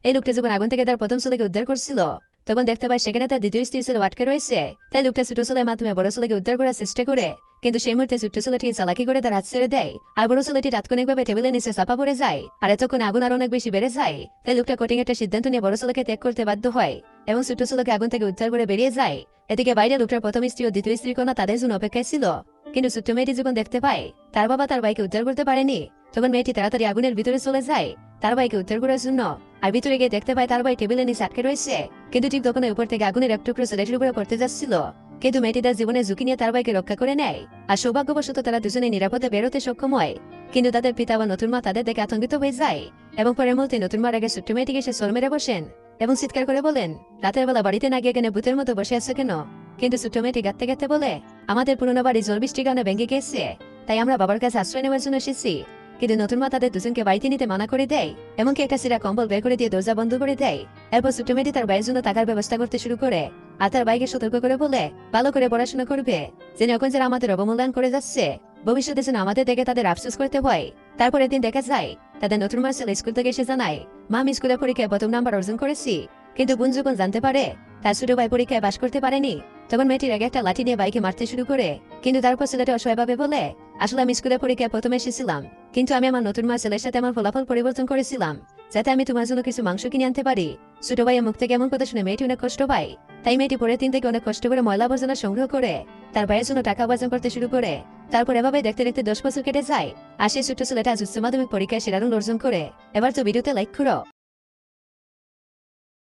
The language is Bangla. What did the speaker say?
এই লোকটা যখন আগুন থেকে তার প্রথম ছেলেকে উদ্ধার করছিল, তখন দেখতে পায় সেখানে তার দ্বিতীয় স্ত্রী ছেলে আটকে রয়েছে। তাই লোকটা ছোট ছেলের মাধ্যমে বড় ছেলেকে উদ্ধার করার চেষ্টা করে, কিন্তু সেই মুহূর্তে ছোট্ট ছেলেটি চালাকি করে তার হাত ছেড়ে দেয়, আর বড় ছেলেটি তাৎক্ষণিকভাবে টেবিলের নিচে চাপা পড়ে যায়। আর এতক্ষণ আগুন আরো অনেক বেশি বেড়ে যায়। তাই লোকটা কঠিন একটা সিদ্ধান্ত নিয়ে বড় ছেলেকে ত্যাগ করতে বাধ্য হয় এবং ছোট্ট ছেলেকে আগুন থেকে উদ্ধার করে বেরিয়ে যায়। এদিকে বাইরে লোকটার প্রথম স্ত্রী ও দ্বিতীয় স্ত্রী কন্যা তাদের জন্য অপেক্ষায় ছিল, কিন্তু ছোট্ট মেয়েটি যখন দেখতে পায় তার বাবা তার ভাইকে উদ্ধার করতে পারেনি, তখন মেয়েটি তাড়াতাড়ি আগুনের ভিতরে চলে যায় তার ভাইকে উদ্ধার করার জন্য। আর ভিতরে গিয়ে দেখতে পায় তার ভাই টেবিলের নিচে আটকে রয়েছে, কিন্তু ঠিক তখন উপর থেকে আগুনের এক টুকরো ছেলেটির উপরে পড়তে যাচ্ছিল। কিন্তু মেয়েটি তার জীবনের ঝুঁকি নিয়ে তার ভাইকে রক্ষা করে নেয়, আর সৌভাগ্যবশত তারা দুজনে নিরাপদে বেরোতে সক্ষম হয়। কিন্তু তাদের পিতা বা নতুন মা তাদের দেখে আতঙ্কিত হয়ে যায় এবং পরের মুহূর্তে নতুন মার আগে ছোট্ট মেয়েটিকে সে সর মেরে বসেন এবং চিৎকার করে বলেন, রাতের বেলা বাড়িতে না গিয়ে এখানে ভূতের মতো বসে আছে কেন? কিন্তু ছোট্ট মেয়েটি গাঁততে গাঁততে বলে, আমাদের পুরোনো বাড়ি জল বৃষ্টির কারণে ভেঙে গেছে, তাই আমরা বাবার কাছে আশ্রয় নেওয়ার জন্য এসেছি। কিন্তু নতুন মা তাদের দুজনকে বাড়িতে নিতে মানা করে দেয়, এমনকি একটা সিরা কম্বল বের করে দিয়ে দরজা বন্ধ করে দেয়। এরপর ছোট্ট মেয়েটি তার ভাইয়ের জন্য টাকার ব্যবস্থা করতে শুরু করে, আর তার ভাইকে সতর্ক করে বলে ভালো করে পড়াশোনা করবে, যেন এখন যারা আমাদের অবমূল্যায়ন করে যাচ্ছে ভবিষ্যতে যেন আমাদের দেখে তাদের আফসোস করতে হয়। তারপর একদিন দেখা যায় তাদের নতুন মা ছেলে স্কুল থেকে এসে জানায়, মা আমি স্কুলে পরীক্ষায় প্রথম নাম্বার অর্জন করেছি। কিন্তু বোন যখন জানতে পারে তার ছোট ভাই পরীক্ষায় পাশ করতে পারেনি, তখন মেয়েটির আগে একটা লাঠি নিয়ে ভাইকে মারতে শুরু করে। কিন্তু তারপর ছেলেটা অসহায়ভাবে বলে, আসলে আমি স্কুলে পরীক্ষায় প্রথমে এসেছিলাম, কিন্তু আমি আমার নতুন মা ছেলের সাথে আমার ফলাফল পরিবর্তন করেছিলাম, যাতে আমি তোমার জন্য কিছু মাংস কিনে আনতে পারি। ছোট ভাইয়ের মুখ থেকে এমন কথা শুনে মেয়েটি অনেক কষ্ট পায়। তাই মেয়েটি পরের দিন থেকে অনেক কষ্ট করে ময়লা আবর্জনা সংগ্রহ করে তার ভাইয়ের জন্য টাকা উপার্জন করতে শুরু করে। তারপর এভাবে দেখতে দেখতে 10 বছর কেটে যায়, আর সেই ছোট্ট ছেলেটা আজ উচ্চ মাধ্যমিক পরীক্ষায় সেরা রোল অর্জন করে। এবার তো ভিডিওতে লাইক করো।